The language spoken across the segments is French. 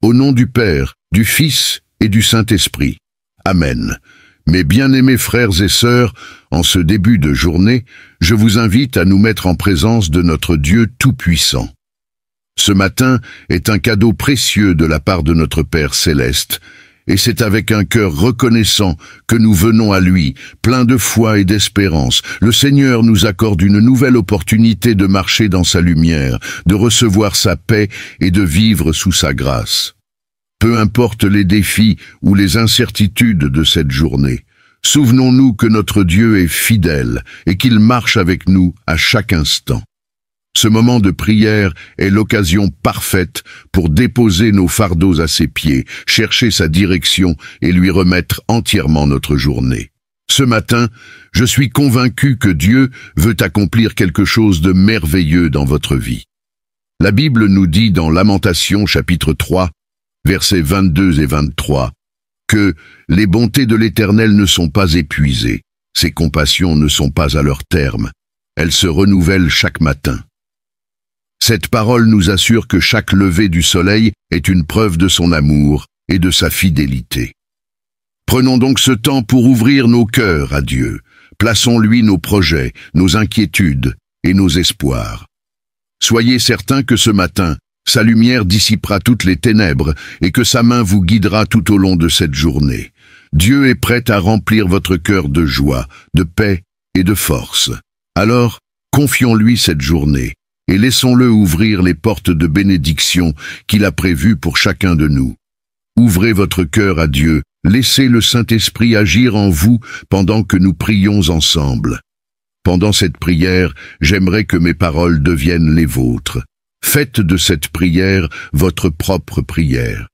Au nom du Père, du Fils et du Saint-Esprit. Amen. Mes bien-aimés frères et sœurs, en ce début de journée, je vous invite à nous mettre en présence de notre Dieu Tout-Puissant. Ce matin est un cadeau précieux de la part de notre Père Céleste, et c'est avec un cœur reconnaissant que nous venons à lui, plein de foi et d'espérance. Le Seigneur nous accorde une nouvelle opportunité de marcher dans sa lumière, de recevoir sa paix et de vivre sous sa grâce. Peu importe les défis ou les incertitudes de cette journée, souvenons-nous que notre Dieu est fidèle et qu'il marche avec nous à chaque instant. Ce moment de prière est l'occasion parfaite pour déposer nos fardeaux à ses pieds, chercher sa direction et lui remettre entièrement notre journée. Ce matin, je suis convaincu que Dieu veut accomplir quelque chose de merveilleux dans votre vie. La Bible nous dit dans Lamentations chapitre 3, versets 22 et 23, que les bontés de l'Éternel ne sont pas épuisées, ses compassions ne sont pas à leur terme, elles se renouvellent chaque matin. Cette parole nous assure que chaque lever du soleil est une preuve de son amour et de sa fidélité. Prenons donc ce temps pour ouvrir nos cœurs à Dieu. Plaçons-lui nos projets, nos inquiétudes et nos espoirs. Soyez certains que ce matin, sa lumière dissipera toutes les ténèbres et que sa main vous guidera tout au long de cette journée. Dieu est prêt à remplir votre cœur de joie, de paix et de force. Alors, confions-lui cette journée et laissons-le ouvrir les portes de bénédiction qu'il a prévues pour chacun de nous. Ouvrez votre cœur à Dieu, laissez le Saint-Esprit agir en vous pendant que nous prions ensemble. Pendant cette prière, j'aimerais que mes paroles deviennent les vôtres. Faites de cette prière votre propre prière.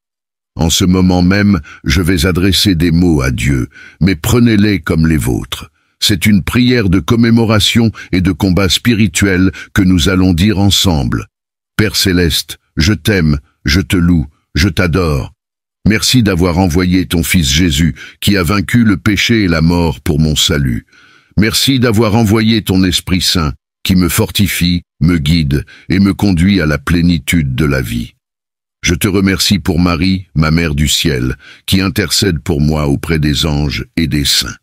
En ce moment même, je vais adresser des mots à Dieu, mais prenez-les comme les vôtres. C'est une prière de commémoration et de combat spirituel que nous allons dire ensemble. Père Céleste, je t'aime, je te loue, je t'adore. Merci d'avoir envoyé ton Fils Jésus, qui a vaincu le péché et la mort pour mon salut. Merci d'avoir envoyé ton Esprit Saint, qui me fortifie, me guide et me conduit à la plénitude de la vie. Je te remercie pour Marie, ma Mère du ciel, qui intercède pour moi auprès des anges et des saints.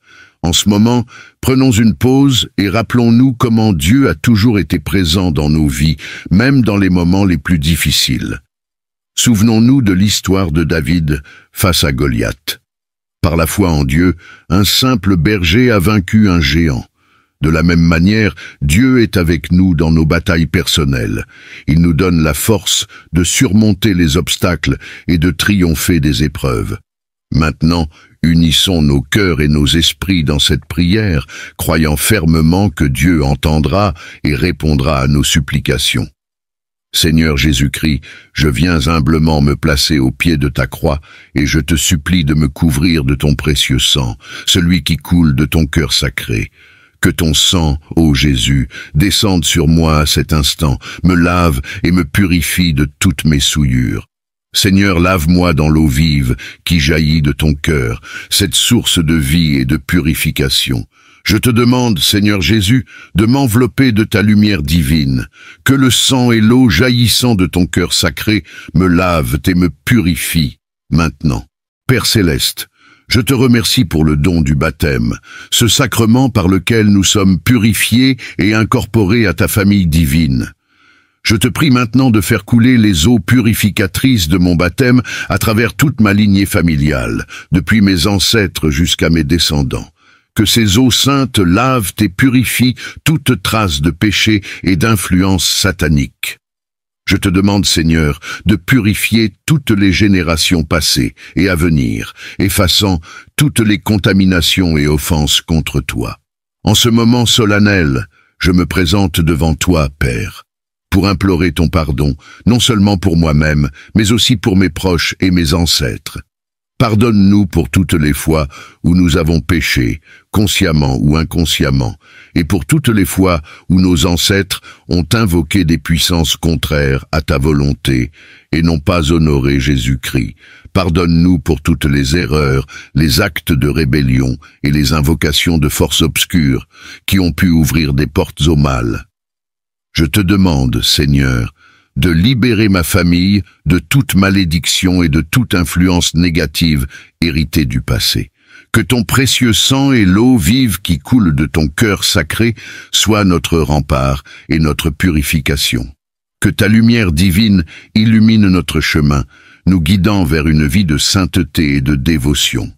En ce moment, prenons une pause et rappelons-nous comment Dieu a toujours été présent dans nos vies, même dans les moments les plus difficiles. Souvenons-nous de l'histoire de David face à Goliath. Par la foi en Dieu, un simple berger a vaincu un géant. De la même manière, Dieu est avec nous dans nos batailles personnelles. Il nous donne la force de surmonter les obstacles et de triompher des épreuves. Maintenant, unissons nos cœurs et nos esprits dans cette prière, croyant fermement que Dieu entendra et répondra à nos supplications. Seigneur Jésus-Christ, je viens humblement me placer au pied de ta croix et je te supplie de me couvrir de ton précieux sang, celui qui coule de ton cœur sacré. Que ton sang, ô Jésus, descende sur moi à cet instant, me lave et me purifie de toutes mes souillures. Seigneur, lave-moi dans l'eau vive qui jaillit de ton cœur, cette source de vie et de purification. Je te demande, Seigneur Jésus, de m'envelopper de ta lumière divine, que le sang et l'eau jaillissant de ton cœur sacré me lavent et me purifient maintenant. Père Céleste, je te remercie pour le don du baptême, ce sacrement par lequel nous sommes purifiés et incorporés à ta famille divine. Je te prie maintenant de faire couler les eaux purificatrices de mon baptême à travers toute ma lignée familiale, depuis mes ancêtres jusqu'à mes descendants. Que ces eaux saintes lavent et purifient toute trace de péché et d'influence satanique. Je te demande, Seigneur, de purifier toutes les générations passées et à venir, effaçant toutes les contaminations et offenses contre toi. En ce moment solennel, je me présente devant toi, Père, pour implorer ton pardon, non seulement pour moi-même, mais aussi pour mes proches et mes ancêtres. Pardonne-nous pour toutes les fois où nous avons péché, consciemment ou inconsciemment, et pour toutes les fois où nos ancêtres ont invoqué des puissances contraires à ta volonté et n'ont pas honoré Jésus-Christ. Pardonne-nous pour toutes les erreurs, les actes de rébellion et les invocations de forces obscures qui ont pu ouvrir des portes au mal. Je te demande, Seigneur, de libérer ma famille de toute malédiction et de toute influence négative héritée du passé. Que ton précieux sang et l'eau vive qui coule de ton cœur sacré soient notre rempart et notre purification. Que ta lumière divine illumine notre chemin, nous guidant vers une vie de sainteté et de dévotion.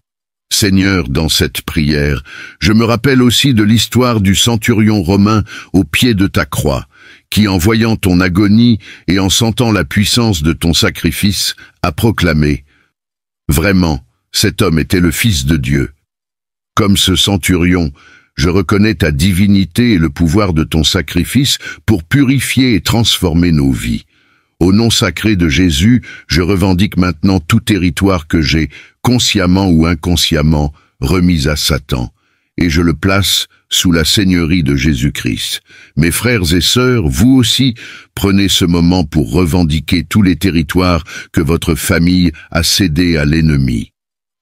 Seigneur, dans cette prière, je me rappelle aussi de l'histoire du centurion romain au pied de ta croix, qui, en voyant ton agonie et en sentant la puissance de ton sacrifice, a proclamé « Vraiment, cet homme était le Fils de Dieu. » Comme ce centurion, je reconnais ta divinité et le pouvoir de ton sacrifice pour purifier et transformer nos vies. Au nom sacré de Jésus, je revendique maintenant tout territoire que j'ai, consciemment ou inconsciemment, remis à Satan, et je le place sous la seigneurie de Jésus-Christ. Mes frères et sœurs, vous aussi, prenez ce moment pour revendiquer tous les territoires que votre famille a cédés à l'ennemi.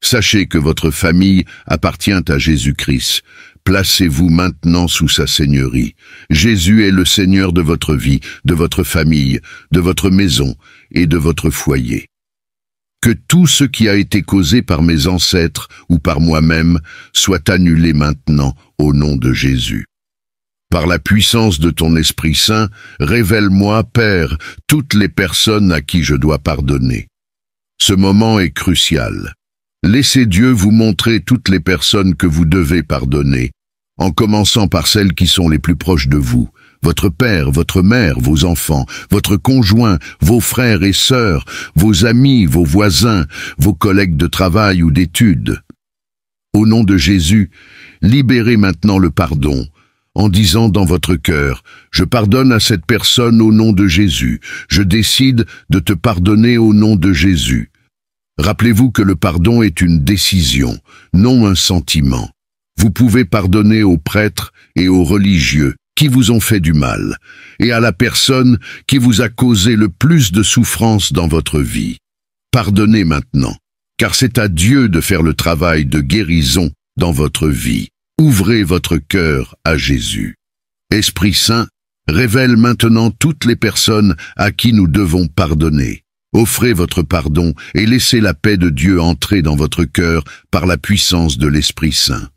Sachez que votre famille appartient à Jésus-Christ. Placez-vous maintenant sous sa seigneurie. Jésus est le Seigneur de votre vie, de votre famille, de votre maison et de votre foyer. Que tout ce qui a été causé par mes ancêtres ou par moi-même soit annulé maintenant au nom de Jésus. Par la puissance de ton Esprit Saint, révèle-moi, Père, toutes les personnes à qui je dois pardonner. Ce moment est crucial. Laissez Dieu vous montrer toutes les personnes que vous devez pardonner, en commençant par celles qui sont les plus proches de vous, votre père, votre mère, vos enfants, votre conjoint, vos frères et sœurs, vos amis, vos voisins, vos collègues de travail ou d'études. Au nom de Jésus, libérez maintenant le pardon, en disant dans votre cœur, « Je pardonne à cette personne au nom de Jésus, je décide de te pardonner au nom de Jésus. » Rappelez-vous que le pardon est une décision, non un sentiment. Vous pouvez pardonner aux prêtres et aux religieux qui vous ont fait du mal, et à la personne qui vous a causé le plus de souffrance dans votre vie. Pardonnez maintenant, car c'est à Dieu de faire le travail de guérison dans votre vie. Ouvrez votre cœur à Jésus. Esprit Saint, révèle maintenant toutes les personnes à qui nous devons pardonner. Offrez votre pardon et laissez la paix de Dieu entrer dans votre cœur par la puissance de l'Esprit Saint.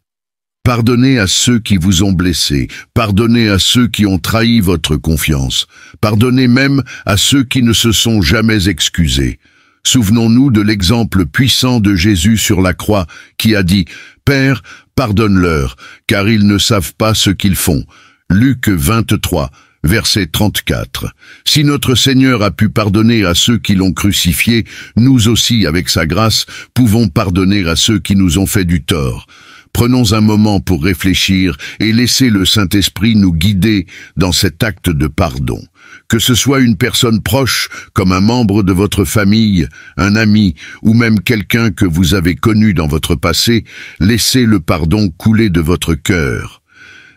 Pardonnez à ceux qui vous ont blessé, pardonnez à ceux qui ont trahi votre confiance, pardonnez même à ceux qui ne se sont jamais excusés. Souvenons-nous de l'exemple puissant de Jésus sur la croix qui a dit « Père, pardonne-leur, car ils ne savent pas ce qu'ils font ». Luc 23, verset 34. Si notre Seigneur a pu pardonner à ceux qui l'ont crucifié, nous aussi, avec sa grâce, pouvons pardonner à ceux qui nous ont fait du tort. Prenons un moment pour réfléchir et laisser le Saint-Esprit nous guider dans cet acte de pardon. Que ce soit une personne proche, comme un membre de votre famille, un ami, ou même quelqu'un que vous avez connu dans votre passé, laissez le pardon couler de votre cœur.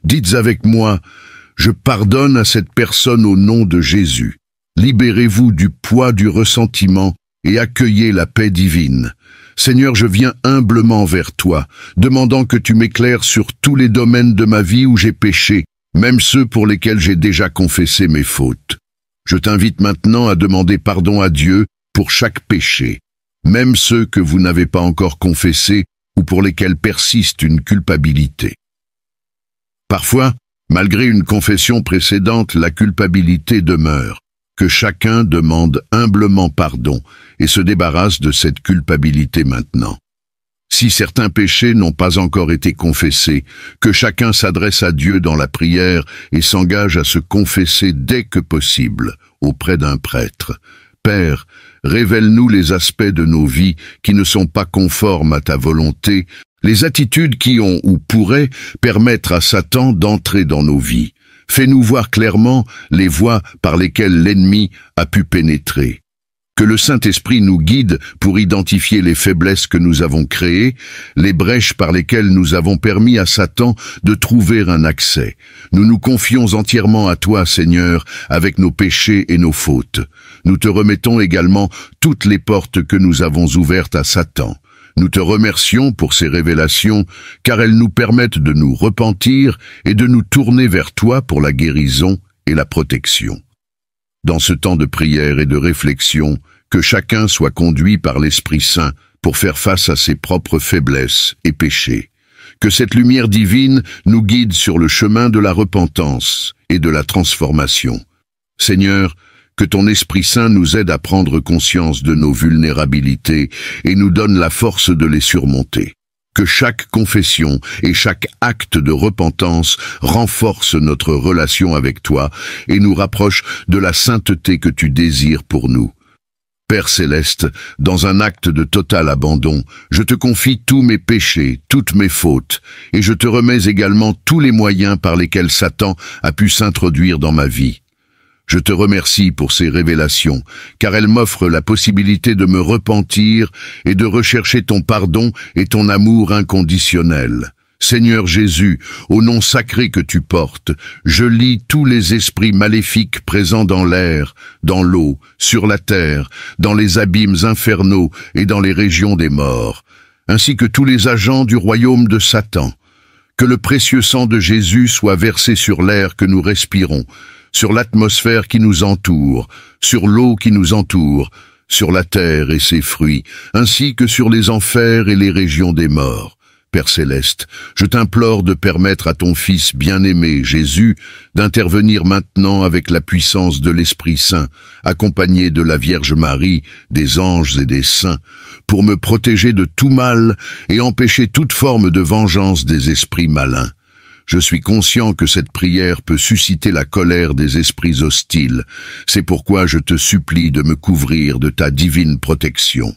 Dites avec moi, « Je pardonne à cette personne au nom de Jésus. » Libérez-vous du poids du ressentiment et accueillez la paix divine. Seigneur, je viens humblement vers toi, demandant que tu m'éclaires sur tous les domaines de ma vie où j'ai péché, même ceux pour lesquels j'ai déjà confessé mes fautes. Je t'invite maintenant à demander pardon à Dieu pour chaque péché, même ceux que vous n'avez pas encore confessés ou pour lesquels persiste une culpabilité. Parfois, malgré une confession précédente, la culpabilité demeure. Que chacun demande humblement pardon et se débarrasse de cette culpabilité maintenant. Si certains péchés n'ont pas encore été confessés, que chacun s'adresse à Dieu dans la prière et s'engage à se confesser dès que possible auprès d'un prêtre. Père, révèle-nous les aspects de nos vies qui ne sont pas conformes à ta volonté, les attitudes qui ont ou pourraient permettre à Satan d'entrer dans nos vies. Fais-nous voir clairement les voies par lesquelles l'ennemi a pu pénétrer. Que le Saint-Esprit nous guide pour identifier les faiblesses que nous avons créées, les brèches par lesquelles nous avons permis à Satan de trouver un accès. Nous nous confions entièrement à toi, Seigneur, avec nos péchés et nos fautes. Nous te remettons également toutes les portes que nous avons ouvertes à Satan. Nous te remercions pour ces révélations, car elles nous permettent de nous repentir et de nous tourner vers toi pour la guérison et la protection. Dans ce temps de prière et de réflexion, que chacun soit conduit par l'Esprit Saint pour faire face à ses propres faiblesses et péchés. Que cette lumière divine nous guide sur le chemin de la repentance et de la transformation. Seigneur, que ton Esprit Saint nous aide à prendre conscience de nos vulnérabilités et nous donne la force de les surmonter. Que chaque confession et chaque acte de repentance renforce notre relation avec toi et nous rapproche de la sainteté que tu désires pour nous. Père céleste, dans un acte de total abandon, je te confie tous mes péchés, toutes mes fautes, et je te remets également tous les moyens par lesquels Satan a pu s'introduire dans ma vie. Je te remercie pour ces révélations, car elles m'offrent la possibilité de me repentir et de rechercher ton pardon et ton amour inconditionnel. Seigneur Jésus, au nom sacré que tu portes, je lie tous les esprits maléfiques présents dans l'air, dans l'eau, sur la terre, dans les abîmes infernaux et dans les régions des morts, ainsi que tous les agents du royaume de Satan. Que le précieux sang de Jésus soit versé sur l'air que nous respirons, sur l'atmosphère qui nous entoure, sur l'eau qui nous entoure, sur la terre et ses fruits, ainsi que sur les enfers et les régions des morts. Père céleste, je t'implore de permettre à ton Fils bien-aimé, Jésus, d'intervenir maintenant avec la puissance de l'Esprit Saint, accompagné de la Vierge Marie, des anges et des saints, pour me protéger de tout mal et empêcher toute forme de vengeance des esprits malins. Je suis conscient que cette prière peut susciter la colère des esprits hostiles. C'est pourquoi je te supplie de me couvrir de ta divine protection.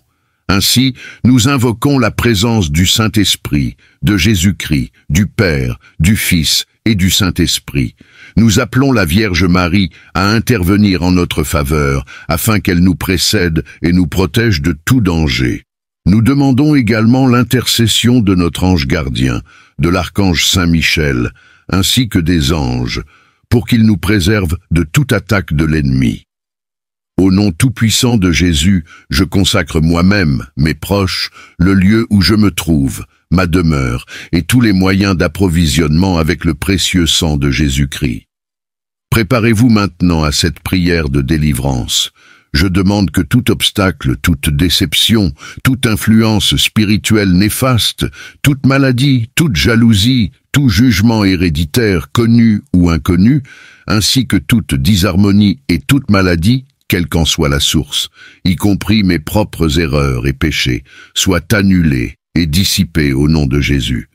Ainsi, nous invoquons la présence du Saint-Esprit, de Jésus-Christ, du Père, du Fils et du Saint-Esprit. Nous appelons la Vierge Marie à intervenir en notre faveur, afin qu'elle nous précède et nous protège de tout danger. Nous demandons également l'intercession de notre ange gardien, de l'archange Saint-Michel, ainsi que des anges, pour qu'ils nous préservent de toute attaque de l'ennemi. Au nom tout-puissant de Jésus, je consacre moi-même, mes proches, le lieu où je me trouve, ma demeure, et tous les moyens d'approvisionnement avec le précieux sang de Jésus-Christ. Préparez-vous maintenant à cette prière de délivrance. Je demande que tout obstacle, toute déception, toute influence spirituelle néfaste, toute maladie, toute jalousie, tout jugement héréditaire, connu ou inconnu, ainsi que toute disharmonie et toute maladie, quelle qu'en soit la source, y compris mes propres erreurs et péchés, soient annulés et dissipés au nom de Jésus.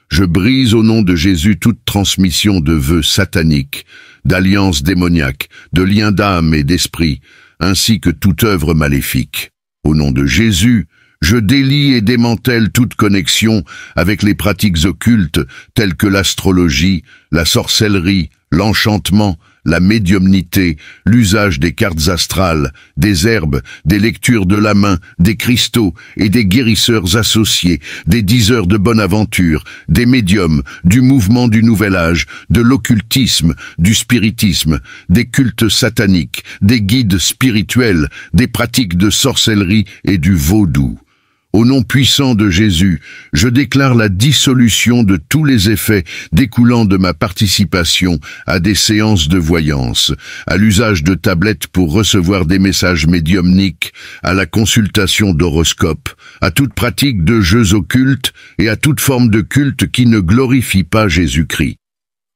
Je brise au nom de Jésus toute transmission de vœux sataniques, d'alliances démoniaques, de liens d'âme et d'esprit, ainsi que toute œuvre maléfique. Au nom de Jésus, je délie et démantèle toute connexion avec les pratiques occultes telles que l'astrologie, la sorcellerie, l'enchantement, la médiumnité, l'usage des cartes astrales, des herbes, des lectures de la main, des cristaux et des guérisseurs associés, des diseurs de bonne aventure, des médiums, du mouvement du nouvel âge, de l'occultisme, du spiritisme, des cultes sataniques, des guides spirituels, des pratiques de sorcellerie et du vaudou. Au nom puissant de Jésus, je déclare la dissolution de tous les effets découlant de ma participation à des séances de voyance, à l'usage de tablettes pour recevoir des messages médiumniques, à la consultation d'horoscopes, à toute pratique de jeux occultes et à toute forme de culte qui ne glorifie pas Jésus-Christ.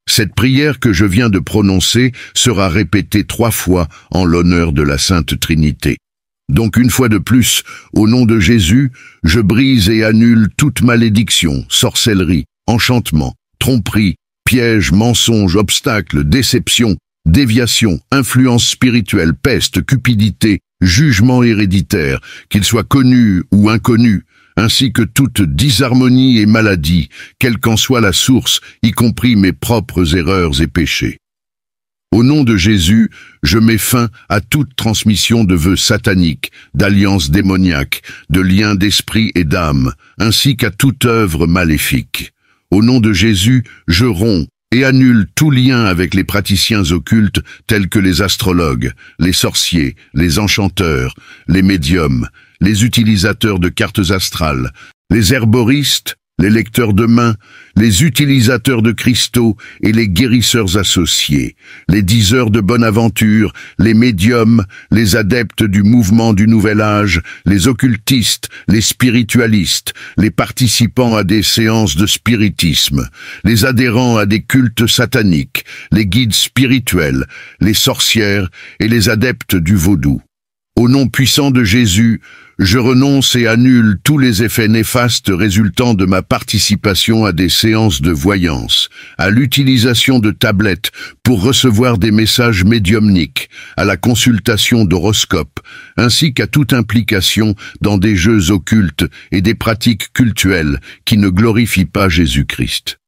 Cette prière que je viens de prononcer sera répétée 3 fois en l'honneur de la Sainte Trinité. Donc une fois de plus, au nom de Jésus, je brise et annule toute malédiction, sorcellerie, enchantement, tromperie, piège, mensonge, obstacle, déception, déviation, influence spirituelle, peste, cupidité, jugement héréditaire, qu'il soit connu ou inconnu, ainsi que toute disharmonie et maladie, quelle qu'en soit la source, y compris mes propres erreurs et péchés. Au nom de Jésus, je mets fin à toute transmission de vœux sataniques, d'alliances démoniaques, de liens d'esprit et d'âme, ainsi qu'à toute œuvre maléfique. Au nom de Jésus, je romps et annule tout lien avec les praticiens occultes tels que les astrologues, les sorciers, les enchanteurs, les médiums, les utilisateurs de cartes astrales, les herboristes, les lecteurs de mains, les utilisateurs de cristaux et les guérisseurs associés, les diseurs de bonne aventure, les médiums, les adeptes du mouvement du Nouvel Âge, les occultistes, les spiritualistes, les participants à des séances de spiritisme, les adhérents à des cultes sataniques, les guides spirituels, les sorcières et les adeptes du vaudou. Au nom puissant de Jésus, je renonce et annule tous les effets néfastes résultant de ma participation à des séances de voyance, à l'utilisation de tablettes pour recevoir des messages médiumniques, à la consultation d'horoscopes, ainsi qu'à toute implication dans des jeux occultes et des pratiques cultuelles qui ne glorifient pas Jésus-Christ.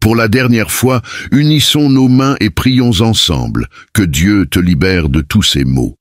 Pour la dernière fois, unissons nos mains et prions ensemble, que Dieu te libère de tous ces maux.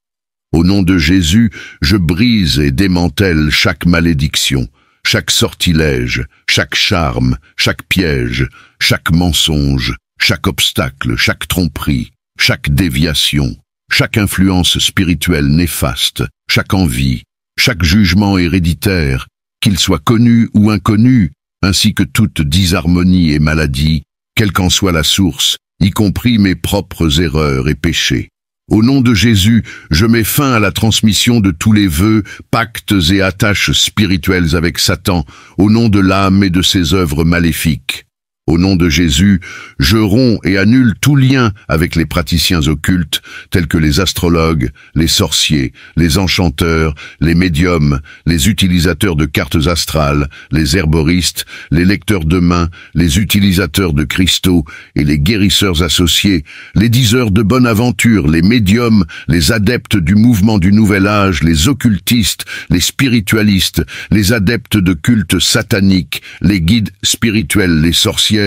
Au nom de Jésus, je brise et démantèle chaque malédiction, chaque sortilège, chaque charme, chaque piège, chaque mensonge, chaque obstacle, chaque tromperie, chaque déviation, chaque influence spirituelle néfaste, chaque envie, chaque jugement héréditaire, qu'il soit connu ou inconnu, ainsi que toute disharmonie et maladie, quelle qu'en soit la source, y compris mes propres erreurs et péchés. Au nom de Jésus, je mets fin à la transmission de tous les vœux, pactes et attaches spirituelles avec Satan, au nom de l'âme et de ses œuvres maléfiques. Au nom de Jésus, je romps et annule tout lien avec les praticiens occultes, tels que les astrologues, les sorciers, les enchanteurs, les médiums, les utilisateurs de cartes astrales, les herboristes, les lecteurs de mains, les utilisateurs de cristaux et les guérisseurs associés, les diseurs de bonne aventure, les médiums, les adeptes du mouvement du Nouvel Âge, les occultistes, les spiritualistes, les adeptes de cultes sataniques, les guides spirituels, les sorciers,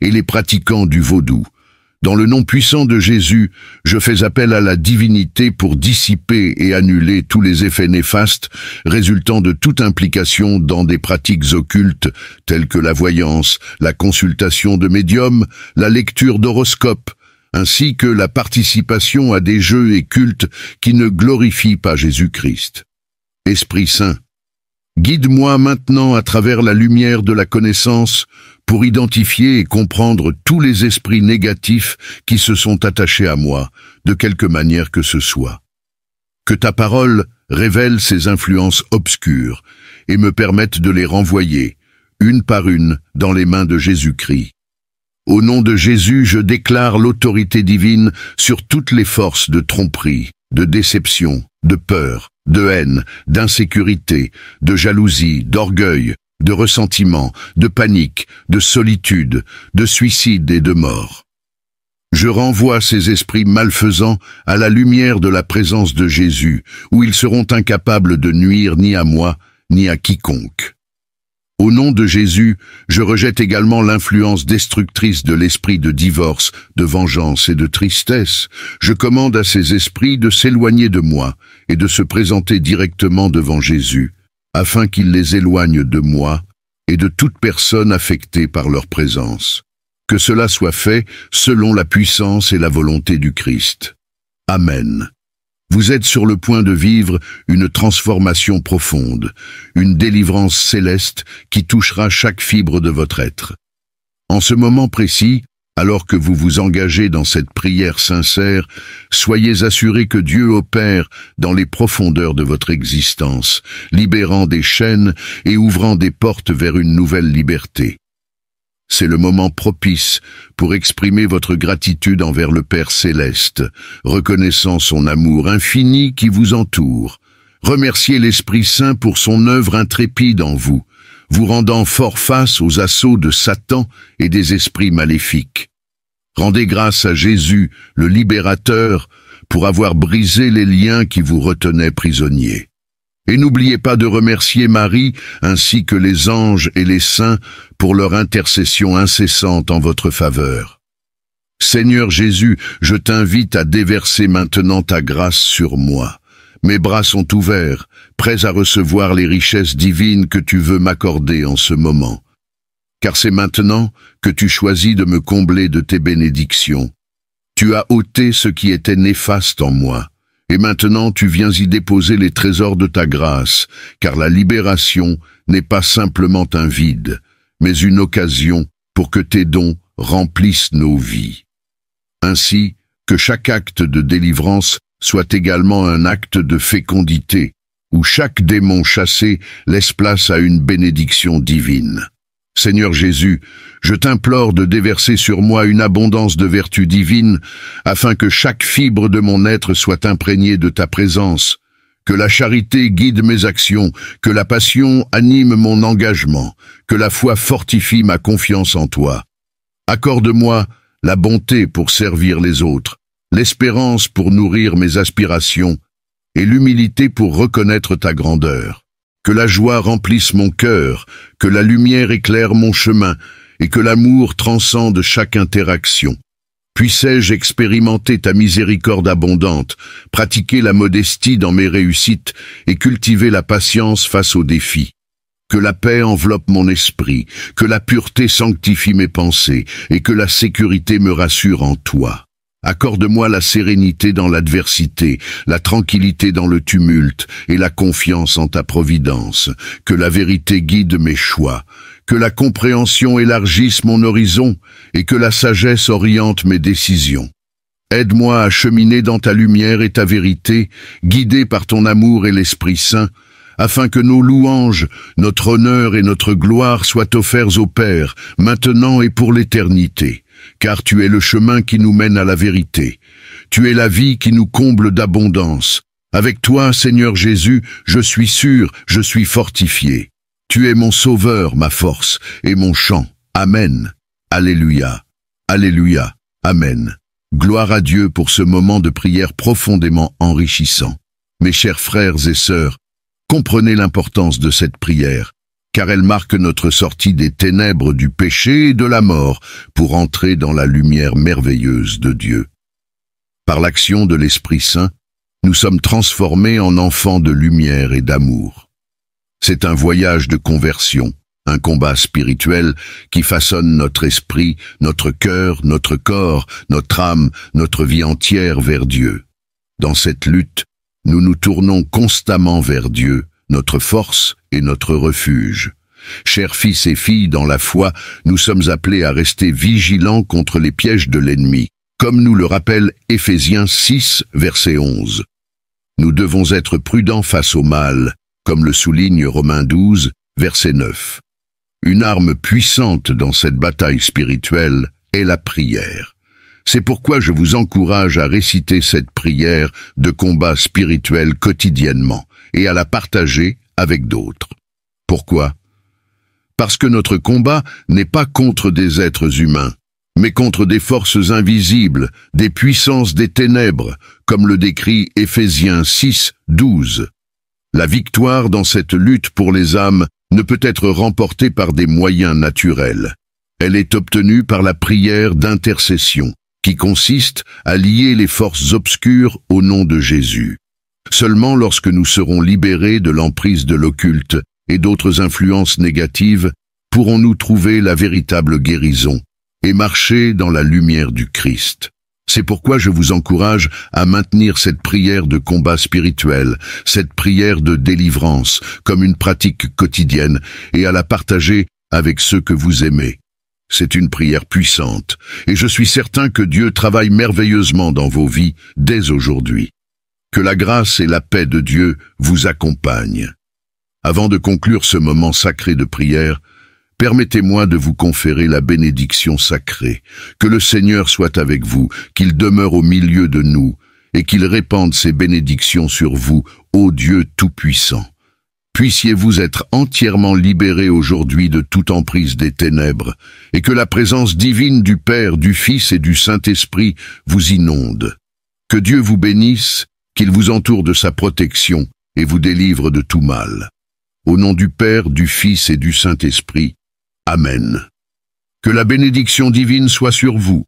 et les pratiquants du vaudou. Dans le nom puissant de Jésus, je fais appel à la divinité pour dissiper et annuler tous les effets néfastes résultant de toute implication dans des pratiques occultes telles que la voyance, la consultation de médiums, la lecture d'horoscopes, ainsi que la participation à des jeux et cultes qui ne glorifient pas Jésus-Christ. Esprit Saint, guide-moi maintenant à travers la lumière de la connaissance pour identifier et comprendre tous les esprits négatifs qui se sont attachés à moi, de quelque manière que ce soit. Que ta parole révèle ces influences obscures et me permette de les renvoyer, une par une, dans les mains de Jésus-Christ. Au nom de Jésus, je déclare l'autorité divine sur toutes les forces de tromperie, de déception, de peur, de haine, d'insécurité, de jalousie, d'orgueil, de ressentiment, de panique, de solitude, de suicide et de mort. Je renvoie ces esprits malfaisants à la lumière de la présence de Jésus, où ils seront incapables de nuire ni à moi, ni à quiconque. Au nom de Jésus, je rejette également l'influence destructrice de l'esprit de divorce, de vengeance et de tristesse. Je commande à ces esprits de s'éloigner de moi et de se présenter directement devant Jésus, afin qu'il les éloigne de moi et de toute personne affectée par leur présence. Que cela soit fait selon la puissance et la volonté du Christ. Amen. Vous êtes sur le point de vivre une transformation profonde, une délivrance céleste qui touchera chaque fibre de votre être. En ce moment précis, alors que vous vous engagez dans cette prière sincère, soyez assurés que Dieu opère dans les profondeurs de votre existence, libérant des chaînes et ouvrant des portes vers une nouvelle liberté. C'est le moment propice pour exprimer votre gratitude envers le Père Céleste, reconnaissant son amour infini qui vous entoure. Remerciez l'Esprit Saint pour son œuvre intrépide en vous, vous rendant fort face aux assauts de Satan et des esprits maléfiques. Rendez grâce à Jésus, le libérateur, pour avoir brisé les liens qui vous retenaient prisonniers. Et n'oubliez pas de remercier Marie, ainsi que les anges et les saints, pour leur intercession incessante en votre faveur. Seigneur Jésus, je t'invite à déverser maintenant ta grâce sur moi. Mes bras sont ouverts, prêts à recevoir les richesses divines que tu veux m'accorder en ce moment. Car c'est maintenant que tu choisis de me combler de tes bénédictions. Tu as ôté ce qui était néfaste en moi, et maintenant tu viens y déposer les trésors de ta grâce, car la libération n'est pas simplement un vide, mais une occasion pour que tes dons remplissent nos vies. Ainsi, que chaque acte de délivrance soit également un acte de fécondité, où chaque démon chassé laisse place à une bénédiction divine. Seigneur Jésus, je t'implore de déverser sur moi une abondance de vertus divines, afin que chaque fibre de mon être soit imprégnée de ta présence, que la charité guide mes actions, que la passion anime mon engagement, que la foi fortifie ma confiance en toi. Accorde-moi la bonté pour servir les autres, l'espérance pour nourrir mes aspirations, et l'humilité pour reconnaître ta grandeur. Que la joie remplisse mon cœur, que la lumière éclaire mon chemin, et que l'amour transcende chaque interaction. Puissais-je expérimenter ta miséricorde abondante, pratiquer la modestie dans mes réussites, et cultiver la patience face aux défis. Que la paix enveloppe mon esprit, que la pureté sanctifie mes pensées, et que la sécurité me rassure en toi. Accorde-moi la sérénité dans l'adversité, la tranquillité dans le tumulte et la confiance en ta providence. Que la vérité guide mes choix, que la compréhension élargisse mon horizon et que la sagesse oriente mes décisions. Aide-moi à cheminer dans ta lumière et ta vérité, guidé par ton amour et l'Esprit Saint, afin que nos louanges, notre honneur et notre gloire soient offerts au Père, maintenant et pour l'éternité. Car tu es le chemin qui nous mène à la vérité. Tu es la vie qui nous comble d'abondance. Avec toi, Seigneur Jésus, je suis sûr, je suis fortifié. Tu es mon sauveur, ma force, et mon chant. Amen. Alléluia. Alléluia. Amen. Gloire à Dieu pour ce moment de prière profondément enrichissant. Mes chers frères et sœurs, comprenez l'importance de cette prière, car elle marque notre sortie des ténèbres du péché et de la mort pour entrer dans la lumière merveilleuse de Dieu. Par l'action de l'Esprit Saint, nous sommes transformés en enfants de lumière et d'amour. C'est un voyage de conversion, un combat spirituel qui façonne notre esprit, notre cœur, notre corps, notre âme, notre vie entière vers Dieu. Dans cette lutte, nous nous tournons constamment vers Dieu, notre force et notre refuge. Chers fils et filles dans la foi, nous sommes appelés à rester vigilants contre les pièges de l'ennemi, comme nous le rappelle Éphésiens 6, verset 11. Nous devons être prudents face au mal, comme le souligne Romains 12, verset 9. Une arme puissante dans cette bataille spirituelle est la prière. C'est pourquoi je vous encourage à réciter cette prière de combat spirituel quotidiennement et à la partager avec d'autres. Pourquoi? Parce que notre combat n'est pas contre des êtres humains, mais contre des forces invisibles, des puissances des ténèbres, comme le décrit Éphésiens 6, 12. La victoire dans cette lutte pour les âmes ne peut être remportée par des moyens naturels. Elle est obtenue par la prière d'intercession, qui consiste à lier les forces obscures au nom de Jésus. Seulement lorsque nous serons libérés de l'emprise de l'occulte et d'autres influences négatives, pourrons-nous trouver la véritable guérison et marcher dans la lumière du Christ. C'est pourquoi je vous encourage à maintenir cette prière de combat spirituel, cette prière de délivrance, comme une pratique quotidienne, et à la partager avec ceux que vous aimez. C'est une prière puissante, et je suis certain que Dieu travaille merveilleusement dans vos vies dès aujourd'hui. Que la grâce et la paix de Dieu vous accompagnent. Avant de conclure ce moment sacré de prière, permettez-moi de vous conférer la bénédiction sacrée. Que le Seigneur soit avec vous, qu'il demeure au milieu de nous, et qu'il répande ses bénédictions sur vous, ô Dieu Tout-Puissant. Puissiez-vous être entièrement libérés aujourd'hui de toute emprise des ténèbres, et que la présence divine du Père, du Fils et du Saint-Esprit vous inonde. Que Dieu vous bénisse, qu'il vous entoure de sa protection et vous délivre de tout mal. Au nom du Père, du Fils et du Saint-Esprit. Amen. Que la bénédiction divine soit sur vous,